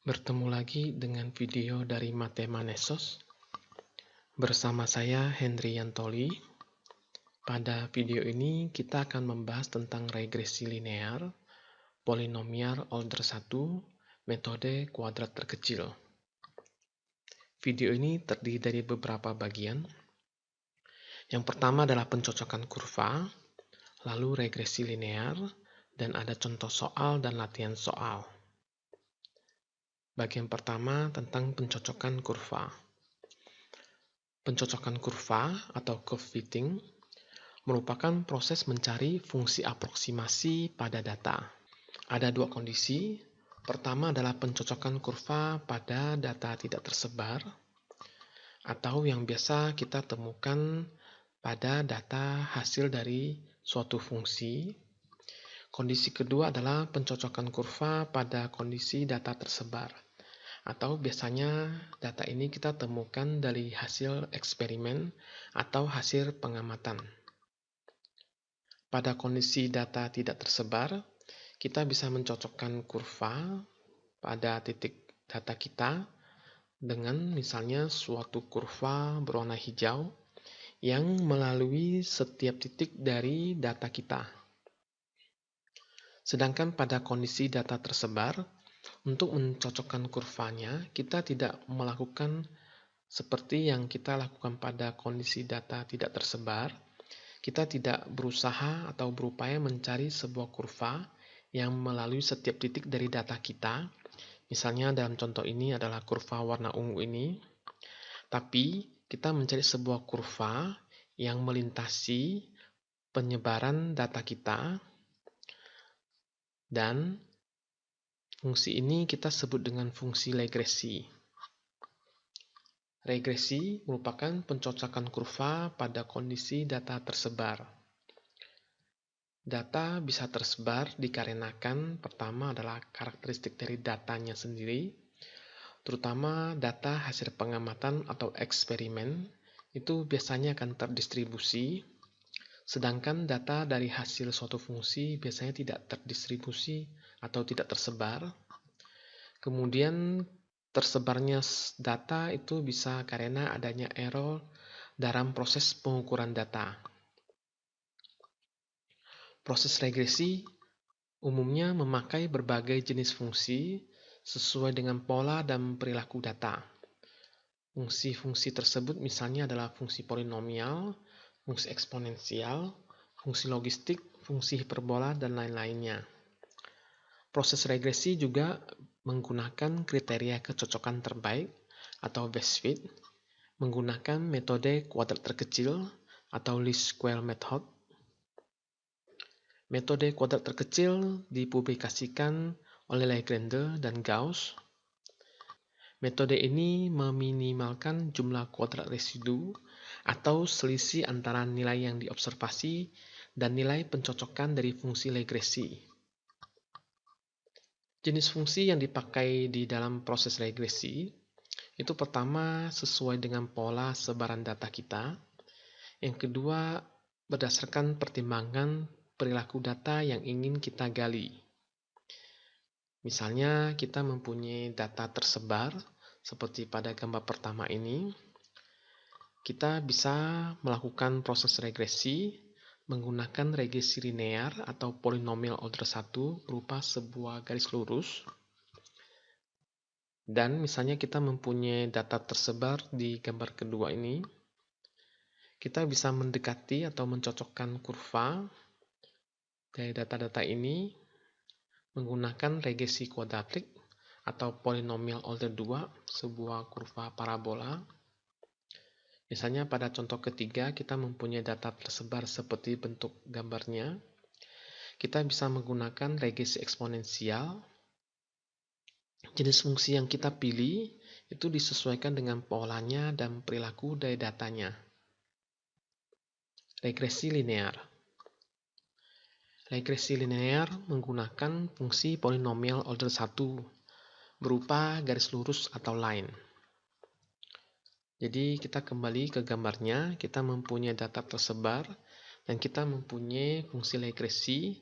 Bertemu lagi dengan video dari Matemanesos bersama saya Henry Yantoli. Pada video ini kita akan membahas tentang regresi linear, polinomial order 1, metode kuadrat terkecil. Video ini terdiri dari beberapa bagian. Yang pertama adalah pencocokan kurva, lalu regresi linear, dan ada contoh soal dan latihan soal. Bagian pertama tentang pencocokan kurva. Pencocokan kurva atau curve fitting merupakan proses mencari fungsi aproksimasi pada data. Ada dua kondisi. Pertama adalah pencocokan kurva pada data tidak tersebar, atau yang biasa kita temukan pada data hasil dari suatu fungsi. Kondisi kedua adalah pencocokan kurva pada kondisi data tersebar, atau biasanya data ini kita temukan dari hasil eksperimen atau hasil pengamatan. Pada kondisi data tidak tersebar, kita bisa mencocokkan kurva pada titik data kita dengan misalnya suatu kurva berwarna hijau yang melalui setiap titik dari data kita. Sedangkan pada kondisi data tersebar, untuk mencocokkan kurvanya, kita tidak melakukan seperti yang kita lakukan pada kondisi data tidak tersebar. Kita tidak berusaha atau berupaya mencari sebuah kurva yang melalui setiap titik dari data kita. Misalnya dalam contoh ini adalah kurva warna ungu ini. Tapi kita mencari sebuah kurva yang melintasi penyebaran data kita, dan fungsi ini kita sebut dengan fungsi regresi. Regresi merupakan pencocokan kurva pada kondisi data tersebar. Data bisa tersebar dikarenakan pertama adalah karakteristik dari datanya sendiri, terutama data hasil pengamatan atau eksperimen itu biasanya akan terdistribusi, sedangkan data dari hasil suatu fungsi biasanya tidak terdistribusi atau tidak tersebar. Kemudian tersebarnya data itu bisa karena adanya error dalam proses pengukuran data. Proses regresi umumnya memakai berbagai jenis fungsi sesuai dengan pola dan perilaku data. Fungsi-fungsi tersebut misalnya adalah fungsi polinomial, fungsi eksponensial, fungsi logistik, fungsi hiperbola, dan lain-lainnya. Proses regresi juga menggunakan kriteria kecocokan terbaik atau best fit, menggunakan metode kuadrat terkecil atau least square method. Metode kuadrat terkecil dipublikasikan oleh Legendre dan Gauss. Metode ini meminimalkan jumlah kuadrat residu atau selisih antara nilai yang diobservasi dan nilai pencocokan dari fungsi regresi. Jenis fungsi yang dipakai di dalam proses regresi itu pertama sesuai dengan pola sebaran data kita. Yang kedua berdasarkan pertimbangan perilaku data yang ingin kita gali. Misalnya kita mempunyai data tersebar seperti pada gambar pertama ini. Kita bisa melakukan proses regresi menggunakan regresi linear atau polinomial order 1 berupa sebuah garis lurus. Dan misalnya kita mempunyai data tersebar di gambar kedua ini. Kita bisa mendekati atau mencocokkan kurva dari data-data ini menggunakan regresi kuadratik atau polinomial order 2, sebuah kurva parabola. Misalnya pada contoh ketiga kita mempunyai data tersebar seperti bentuk gambarnya. Kita bisa menggunakan regresi eksponensial. Jenis fungsi yang kita pilih itu disesuaikan dengan polanya dan perilaku dari datanya. Regresi linear. Regresi linear menggunakan fungsi polinomial order 1 berupa garis lurus atau line. Jadi kita kembali ke gambarnya, kita mempunyai data tersebar dan kita mempunyai fungsi regresi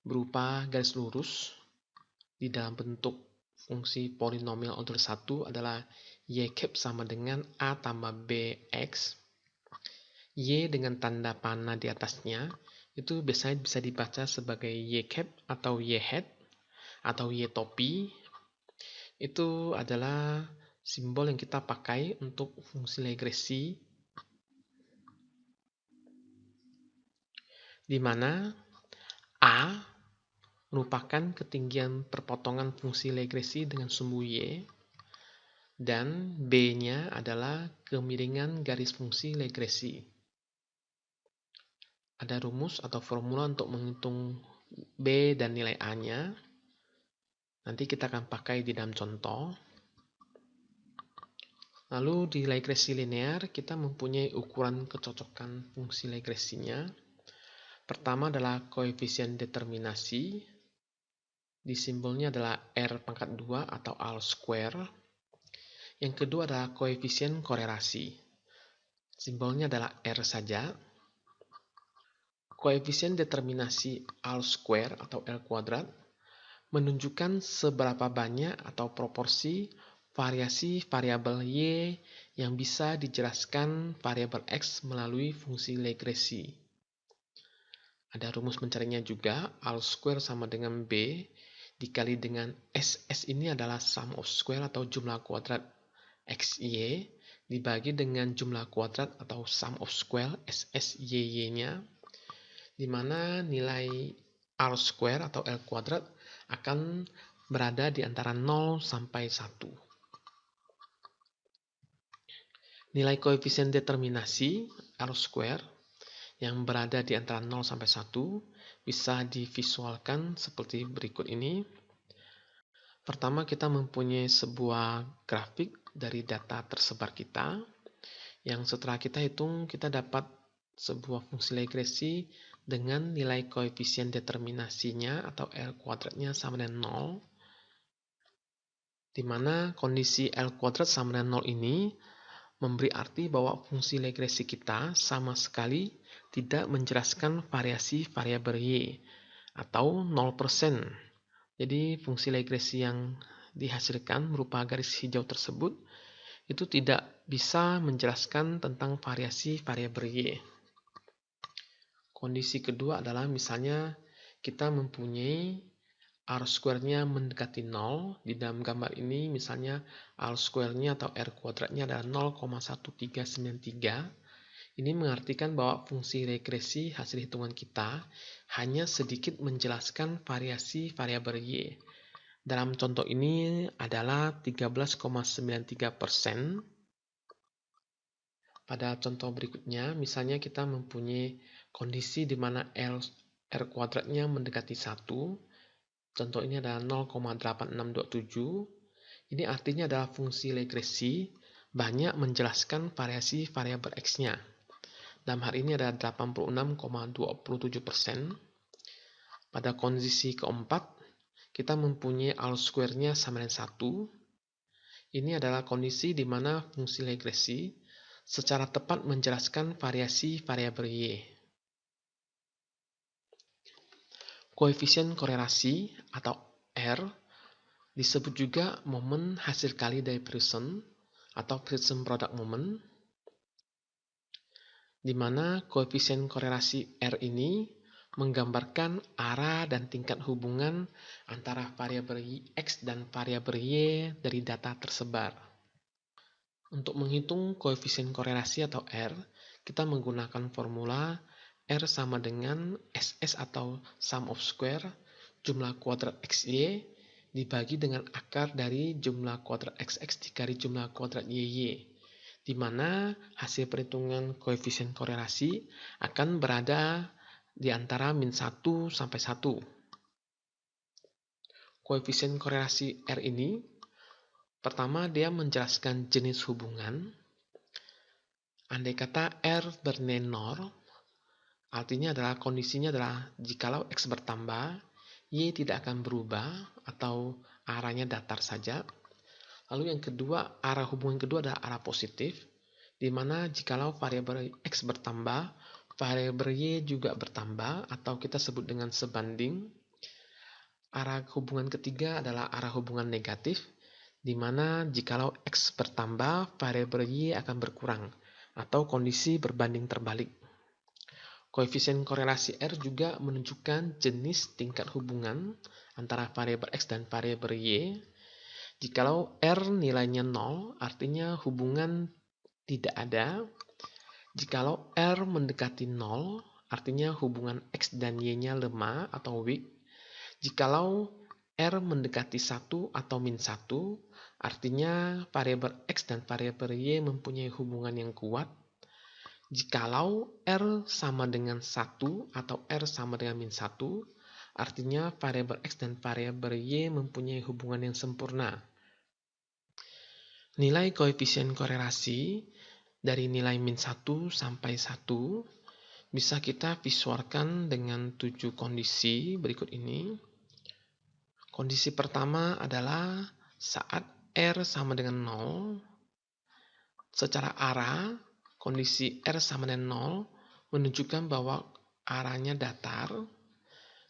berupa garis lurus di dalam bentuk fungsi polinomial order 1 adalah y cap sama dengan a tambah bx. Y dengan tanda panah di atasnya itu biasanya bisa dibaca sebagai y cap atau y hat atau y topi. Itu adalah simbol yang kita pakai untuk fungsi regresi, di mana A merupakan ketinggian perpotongan fungsi regresi dengan sumbu Y, dan B-nya adalah kemiringan garis fungsi regresi. Ada rumus atau formula untuk menghitung B dan nilai A-nya. Nanti kita akan pakai di dalam contoh. Lalu di regresi linear, kita mempunyai ukuran kecocokan fungsi regresinya. Pertama adalah koefisien determinasi. Di simbolnya adalah R pangkat 2 atau R square. Yang kedua adalah koefisien korelasi. Simbolnya adalah R saja. Koefisien determinasi R square atau L kuadrat menunjukkan seberapa banyak atau proporsi variasi variabel Y yang bisa dijelaskan variabel X melalui fungsi regresi. Ada rumus mencarinya juga, R square sama dengan B dikali dengan SS ini adalah sum of square atau jumlah kuadrat XY dibagi dengan jumlah kuadrat atau sum of square SSYY-nya, di mana nilai R square atau L kuadrat akan berada di antara 0 sampai 1. Nilai koefisien determinasi R square yang berada di antara 0 sampai 1 bisa divisualkan seperti berikut ini. Pertama, kita mempunyai sebuah grafik dari data tersebar kita, yang setelah kita hitung, kita dapat sebuah fungsi regresi dengan nilai koefisien determinasinya atau L kuadratnya sama dengan 0, di mana kondisi L kuadrat sama dengan 0 ini memberi arti bahwa fungsi regresi kita sama sekali tidak menjelaskan variasi variabel Y atau 0%. Jadi fungsi regresi yang dihasilkan berupa garis hijau tersebut itu tidak bisa menjelaskan tentang variasi variabel Y. Kondisi kedua adalah misalnya kita mempunyai R square-nya mendekati 0. Di dalam gambar ini misalnya R square-nya atau R kuadratnya adalah 0,1393. Ini mengartikan bahwa fungsi regresi hasil hitungan kita hanya sedikit menjelaskan variasi variabel Y. Dalam contoh ini adalah 13,93%. Pada contoh berikutnya, misalnya kita mempunyai kondisi di mana R kuadratnya mendekati 1. Contoh ini adalah 0,8627. Ini artinya adalah fungsi regresi banyak menjelaskan variasi variabel X-nya. Dalam hal ini adalah 86,27%. Pada kondisi keempat, kita mempunyai R square-nya sama dengan 1. Ini adalah kondisi di mana fungsi regresi secara tepat menjelaskan variasi variabel Y. Koefisien korelasi atau R disebut juga momen hasil kali dari Pearson atau Pearson product moment, di mana koefisien korelasi R ini menggambarkan arah dan tingkat hubungan antara variabel X dan variabel Y dari data tersebar. Untuk menghitung koefisien korelasi atau R, kita menggunakan formula R sama dengan SS atau sum of square jumlah kuadrat XY dibagi dengan akar dari jumlah kuadrat XX dikali jumlah kuadrat YY, di mana hasil perhitungan koefisien korelasi akan berada di antara min 1 sampai 1. Koefisien korelasi R ini, pertama dia menjelaskan jenis hubungan. Andai kata R bernilai 0, artinya adalah kondisinya adalah jikalau X bertambah, Y tidak akan berubah atau arahnya datar saja. Lalu yang kedua, arah hubungan kedua adalah arah positif, di mana jikalau variabel X bertambah, variabel Y juga bertambah atau kita sebut dengan sebanding. Arah hubungan ketiga adalah arah hubungan negatif, di mana jikalau X bertambah, variabel Y akan berkurang, atau kondisi berbanding terbalik. Koefisien korelasi R juga menunjukkan jenis tingkat hubungan antara variabel X dan variabel Y. Jikalau R nilainya 0, artinya hubungan tidak ada. Jikalau R mendekati 0, artinya hubungan X dan Y-nya lemah atau weak. Jikalau R mendekati 1 atau min 1, artinya variabel X dan variabel Y mempunyai hubungan yang kuat. Jikalau R sama dengan 1 atau R sama dengan min 1, artinya variabel X dan variabel Y mempunyai hubungan yang sempurna. Nilai koefisien korelasi dari nilai min 1 sampai 1 bisa kita visualkan dengan 7 kondisi berikut ini. Kondisi pertama adalah saat R sama dengan 0, secara arah, kondisi R sama dengan 0 menunjukkan bahwa arahnya datar.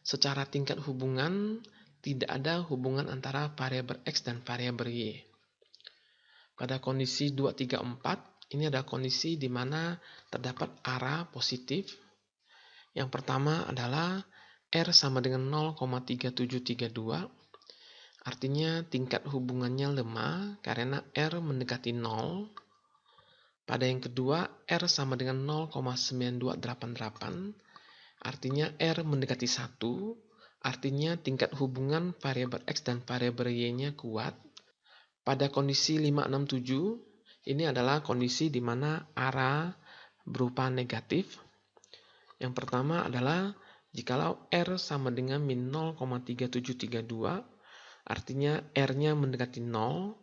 Secara tingkat hubungan, tidak ada hubungan antara variabel X dan variabel Y. Pada kondisi 2, 3, 4, ini ada kondisi di mana terdapat arah positif. Yang pertama adalah R sama dengan 0,3732, artinya tingkat hubungannya lemah karena R mendekati 0. Pada yang kedua, R sama dengan 0,9288, artinya R mendekati 1, artinya tingkat hubungan variabel X dan variabel Y-nya kuat. Pada kondisi 5, 6, 7, ini adalah kondisi di mana arah berupa negatif. Yang pertama adalah jikalau R sama dengan min 0,3732, artinya R-nya mendekati 0,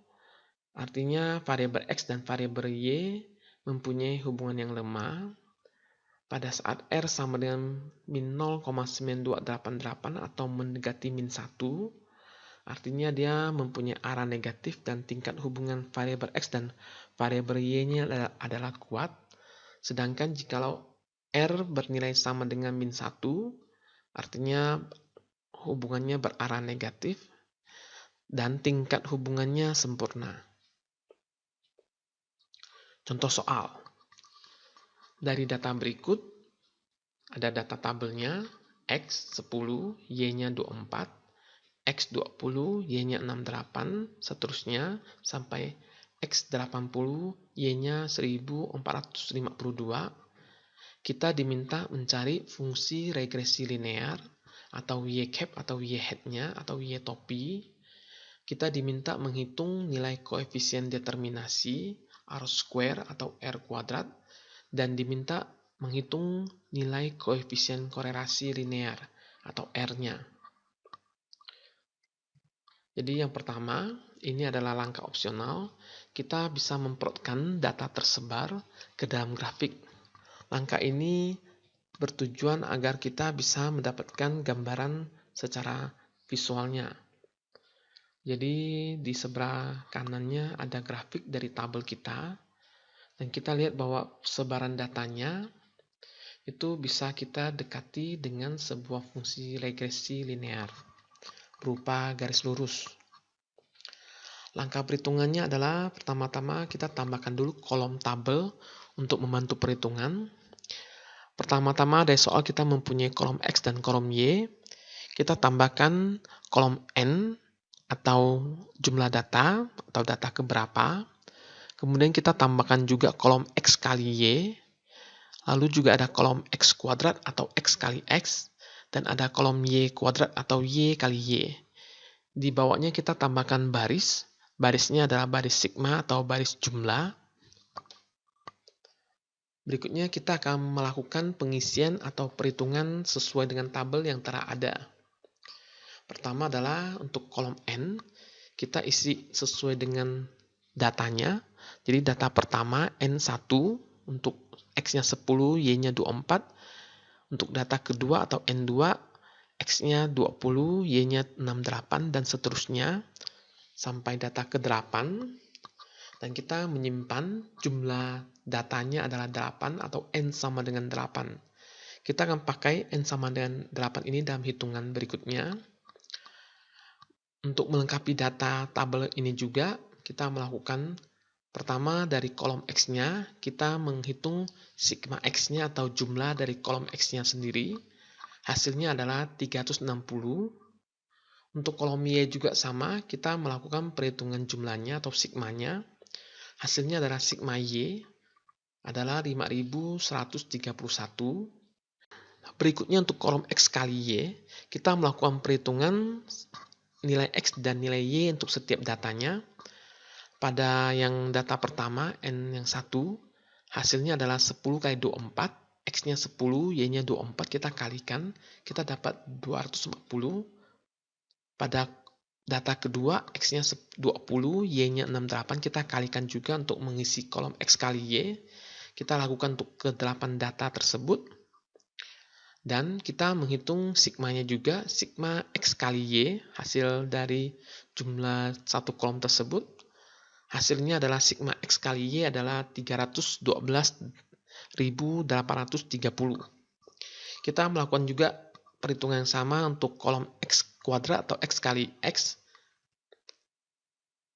artinya variabel X dan variabel Y mempunyai hubungan yang lemah. Pada saat R sama dengan min 0,9288 atau mendekati min 1, artinya dia mempunyai arah negatif dan tingkat hubungan variabel X dan variabel Y-nya adalah kuat. Sedangkan jikalau R bernilai sama dengan min 1, artinya hubungannya berarah negatif dan tingkat hubungannya sempurna. Contoh soal. Dari data berikut, ada data tabelnya X 10, Y-nya 24, X 20, Y-nya 68, seterusnya sampai X 80, Y-nya 1452. Kita diminta mencari fungsi regresi linear atau Y-cap atau Y-hat-nya atau Y-topi. Kita diminta menghitung nilai koefisien determinasi R square atau R kuadrat dan diminta menghitung nilai koefisien korelasi linear atau R-nya. Jadi yang pertama, ini adalah langkah opsional. Kita bisa memperolehkan data tersebar ke dalam grafik. Langkah ini bertujuan agar kita bisa mendapatkan gambaran secara visualnya. Jadi di sebelah kanannya ada grafik dari tabel kita. Dan kita lihat bahwa sebaran datanya itu bisa kita dekati dengan sebuah fungsi regresi linear berupa garis lurus. Langkah perhitungannya adalah pertama-tama kita tambahkan dulu kolom tabel untuk membantu perhitungan. Pertama-tama dari soal kita mempunyai kolom X dan kolom Y. Kita tambahkan kolom N atau jumlah data atau data keberapa. Kemudian kita tambahkan juga kolom X kali Y. Lalu juga ada kolom X kuadrat atau X kali X. Dan ada kolom Y kuadrat atau Y kali Y. Di bawahnya kita tambahkan baris. Barisnya adalah baris sigma atau baris jumlah. Berikutnya kita akan melakukan pengisian atau perhitungan sesuai dengan tabel yang telah ada. Pertama adalah untuk kolom N, kita isi sesuai dengan datanya. Jadi data pertama N1 untuk X-nya 10, Y-nya 24. Untuk data kedua atau N2, X-nya 20, Y-nya 68, dan seterusnya sampai data ke-8. Dan kita menyimpan jumlah datanya adalah 8 atau N sama dengan 8. Kita akan pakai N sama dengan 8 ini dalam hitungan berikutnya. Untuk melengkapi data tabel ini juga, kita melakukan pertama dari kolom X-nya, kita menghitung sigma X-nya atau jumlah dari kolom X-nya sendiri. Hasilnya adalah 360. Untuk kolom Y juga sama, kita melakukan perhitungan jumlahnya atau sigmanya. Hasilnya adalah sigma Y adalah 5131. Berikutnya untuk kolom X kali Y, kita melakukan perhitungan nilai X dan nilai Y untuk setiap datanya. Pada yang data pertama, N yang 1, hasilnya adalah 10 kali 24, X-nya 10, Y-nya 24, kita kalikan, kita dapat 240. Pada data kedua, X-nya 20, Y-nya 68, kita kalikan juga untuk mengisi kolom X kali Y. Kita lakukan untuk ke-8 data tersebut. Dan kita menghitung sigmanya juga, sigma X kali Y, hasil dari jumlah satu kolom tersebut. Hasilnya adalah sigma X kali Y adalah 312.830. Kita melakukan juga perhitungan yang sama untuk kolom X kuadrat atau X kali X.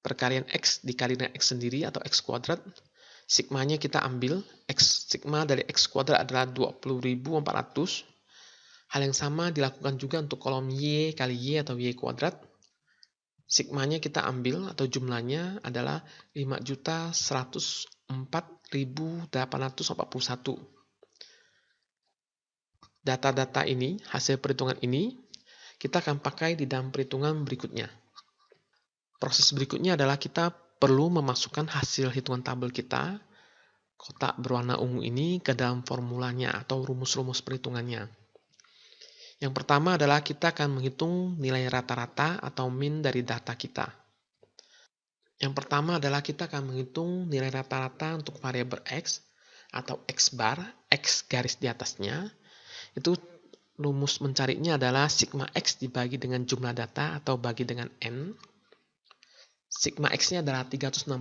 Perkalian X dikali dengan X sendiri atau X kuadrat. Sigmanya kita ambil, sigma dari X kuadrat adalah 20.400. Hal yang sama dilakukan juga untuk kolom Y kali Y atau Y kuadrat. Sigmanya kita ambil atau jumlahnya adalah 5.104.841. Data-data ini, hasil perhitungan ini, kita akan pakai di dalam perhitungan berikutnya. Proses berikutnya adalah kita perlu memasukkan hasil hitungan tabel kita, kotak berwarna ungu ini, ke dalam formulanya atau rumus-rumus perhitungannya. Yang pertama adalah kita akan menghitung nilai rata-rata atau min dari data kita. Yang pertama adalah kita akan menghitung nilai rata-rata untuk variabel X atau X bar, X garis di atasnya. Itu rumus mencarinya adalah sigma X dibagi dengan jumlah data atau bagi dengan N. Sigma X-nya adalah 360,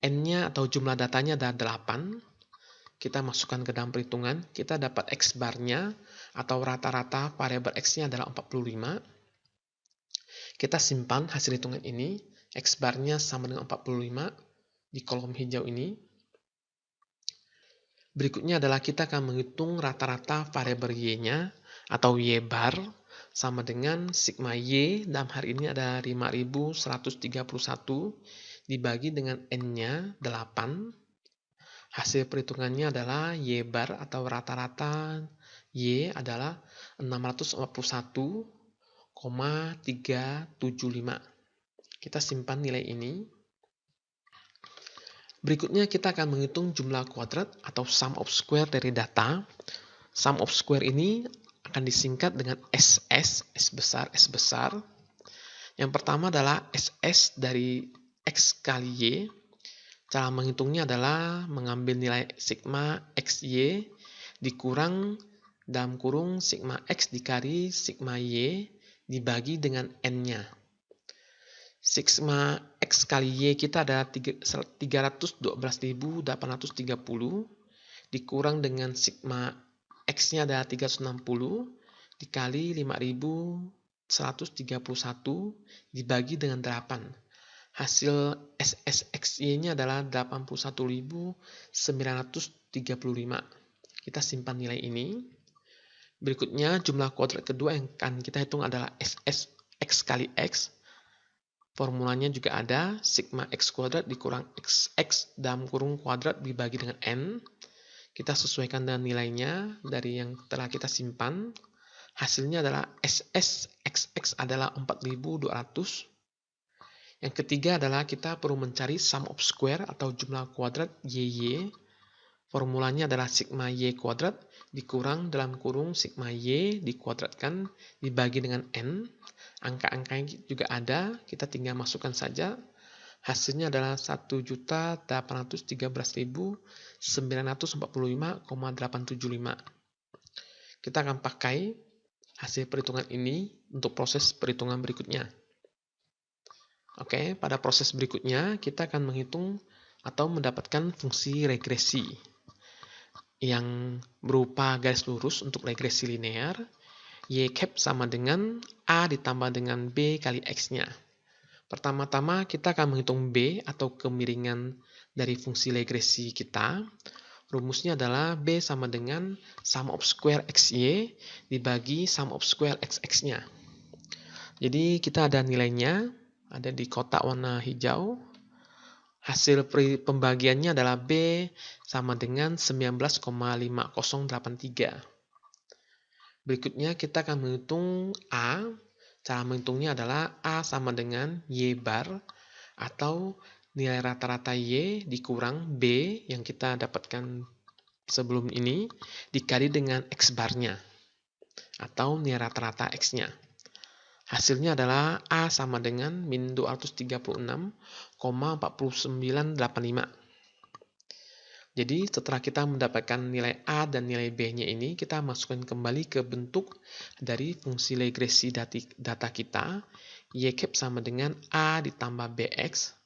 N-nya atau jumlah datanya adalah 8. Kita masukkan ke dalam perhitungan, kita dapat X bar-nya atau rata-rata variabel X-nya adalah 45. Kita simpan hasil hitungan ini, X bar-nya sama dengan 45 di kolom hijau ini. Berikutnya adalah kita akan menghitung rata-rata variabel Y-nya atau Y bar sama dengan sigma Y, dalam hari ini ada 5.131 dibagi dengan N-nya 8. Hasil perhitungannya adalah Y bar atau rata-rata Y adalah 641,375. Kita simpan nilai ini. Berikutnya kita akan menghitung jumlah kuadrat atau sum of square dari data. Sum of square ini akan disingkat dengan SS, S besar. Yang pertama adalah SS dari X kali Y. Cara menghitungnya adalah mengambil nilai sigma XY dikurang dalam kurung sigma X dikali sigma Y dibagi dengan N-nya. Sigma X kali Y kita adalah 312.830 dikurang dengan sigma X-nya adalah 360 dikali 5.131 dibagi dengan 8. Hasil SSXY-nya adalah 81.935. Kita simpan nilai ini. Berikutnya jumlah kuadrat kedua yang akan kita hitung adalah SSX kali X. Formulanya juga ada, sigma X kuadrat dikurang XX dalam kurung kuadrat dibagi dengan N. Kita sesuaikan dengan nilainya dari yang telah kita simpan. Hasilnya adalah SSXX adalah 4.200. Yang ketiga adalah kita perlu mencari sum of square atau jumlah kuadrat YY. Formulanya adalah sigma Y kuadrat dikurang dalam kurung sigma Y dikuadratkan dibagi dengan N. Angka-angkanya juga ada, kita tinggal masukkan saja. Hasilnya adalah 1.813.945,875. Kita akan pakai hasil perhitungan ini untuk proses perhitungan berikutnya. Oke, pada proses berikutnya kita akan menghitung atau mendapatkan fungsi regresi yang berupa garis lurus untuk regresi linear. Y cap sama dengan A ditambah dengan B kali X-nya. Pertama-tama kita akan menghitung B atau kemiringan dari fungsi regresi kita. Rumusnya adalah B sama dengan sum of square XY dibagi sum of square XX-nya. Jadi kita ada nilainya, ada di kotak warna hijau. Hasil pembagiannya adalah B sama dengan 19,5083. Berikutnya kita akan menghitung A. Cara menghitungnya adalah A sama dengan Y bar atau nilai rata-rata Y dikurang B yang kita dapatkan sebelum ini dikali dengan X barnya atau nilai rata-rata X-nya. Hasilnya adalah A sama dengan min 236,4985. Jadi setelah kita mendapatkan nilai A dan nilai B-nya ini, kita masukkan kembali ke bentuk dari fungsi regresi data kita. Y cap sama dengan A ditambah BX.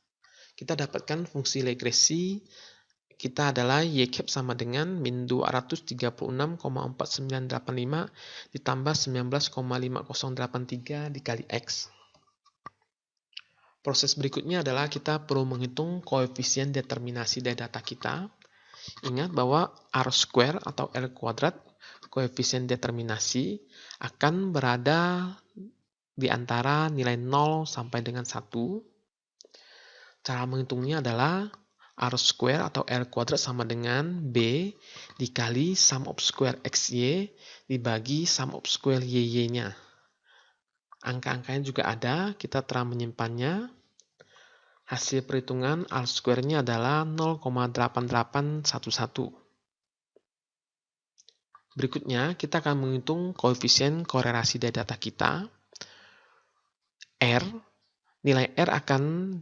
Kita dapatkan fungsi regresi kita adalah Y cap sama dengan min 236,4985 ditambah 19,5083 dikali X. Proses berikutnya adalah kita perlu menghitung koefisien determinasi dari data kita. Ingat bahwa R square atau R kuadrat, koefisien determinasi, akan berada di antara nilai 0 sampai dengan 1. Cara menghitungnya adalah R square atau R kuadrat sama dengan B dikali sum of square XY dibagi sum of square YY-nya. Angka-angkanya juga ada, kita telah menyimpannya. Hasil perhitungan R square-nya adalah 0,8811. Berikutnya, kita akan menghitung koefisien korelasi dari data kita. R, nilai R akan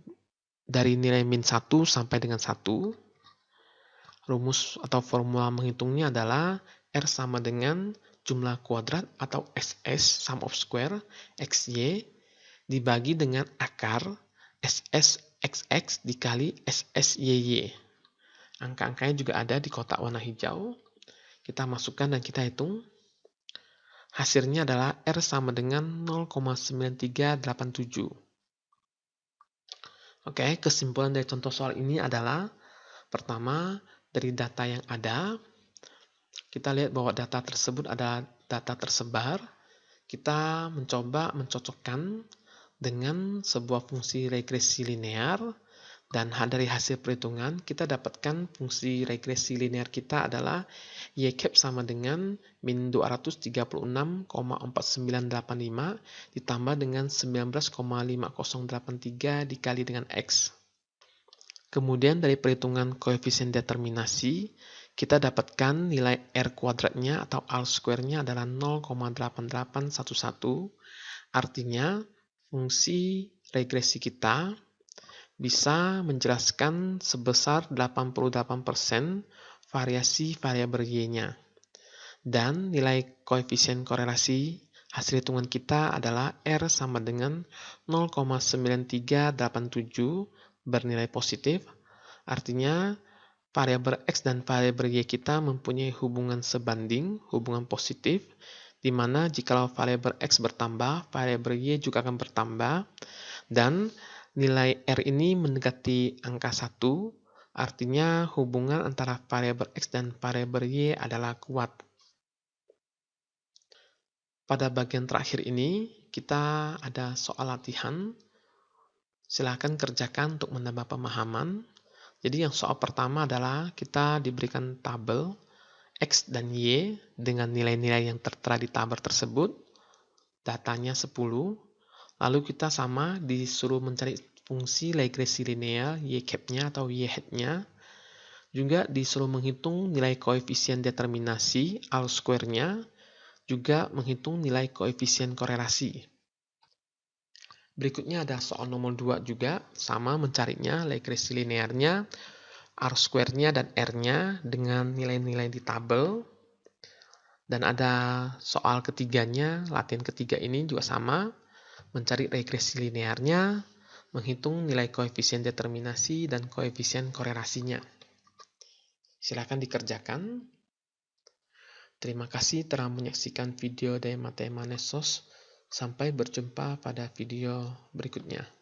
dari nilai min 1 sampai dengan 1. Rumus atau formula menghitungnya adalah R sama dengan jumlah kuadrat atau SS, sum of square, XY, dibagi dengan akar SS XX dikali SSYY. Angka-angkanya juga ada di kotak warna hijau. Kita masukkan dan kita hitung. Hasilnya adalah R sama dengan 0,9387. Oke, kesimpulan dari contoh soal ini adalah pertama, dari data yang ada, kita lihat bahwa data tersebut adalah data tersebar. Kita mencoba mencocokkan dengan sebuah fungsi regresi linear, dan dari hasil perhitungan kita dapatkan fungsi regresi linear kita adalah Y cap sama dengan min 236,4985 ditambah dengan 19,5083 dikali dengan X. Kemudian dari perhitungan koefisien determinasi, kita dapatkan nilai R kuadratnya atau R square-nya adalah 0,8811. Artinya, fungsi regresi kita bisa menjelaskan sebesar 88% variasi variabel Y-nya. Dan nilai koefisien korelasi hasil hitungan kita adalah R sama dengan 0,9387 bernilai positif. Artinya, variabel X dan variabel Y kita mempunyai hubungan sebanding, hubungan positif, di mana jikalau variabel X bertambah, variabel Y juga akan bertambah, dan nilai R ini mendekati angka 1, artinya hubungan antara variabel X dan variabel Y adalah kuat. Pada bagian terakhir ini, kita ada soal latihan. Silakan kerjakan untuk menambah pemahaman. Jadi yang soal pertama adalah kita diberikan tabel X dan Y dengan nilai-nilai yang tertera di tabel tersebut, datanya 10, lalu kita sama disuruh mencari fungsi regresi linear Y cap-nya atau Y hat-nya, juga disuruh menghitung nilai koefisien determinasi R square-nya, juga menghitung nilai koefisien korelasi. Berikutnya ada soal nomor 2 juga, sama mencarinya regresi linearnya, R square-nya dan R-nya dengan nilai-nilai di tabel. Dan ada soal ketiganya, latihan ketiga ini juga sama, mencari regresi linearnya, menghitung nilai koefisien determinasi dan koefisien korelasinya. Silakan dikerjakan. Terima kasih telah menyaksikan video dari Matemanesos. Sampai berjumpa pada video berikutnya.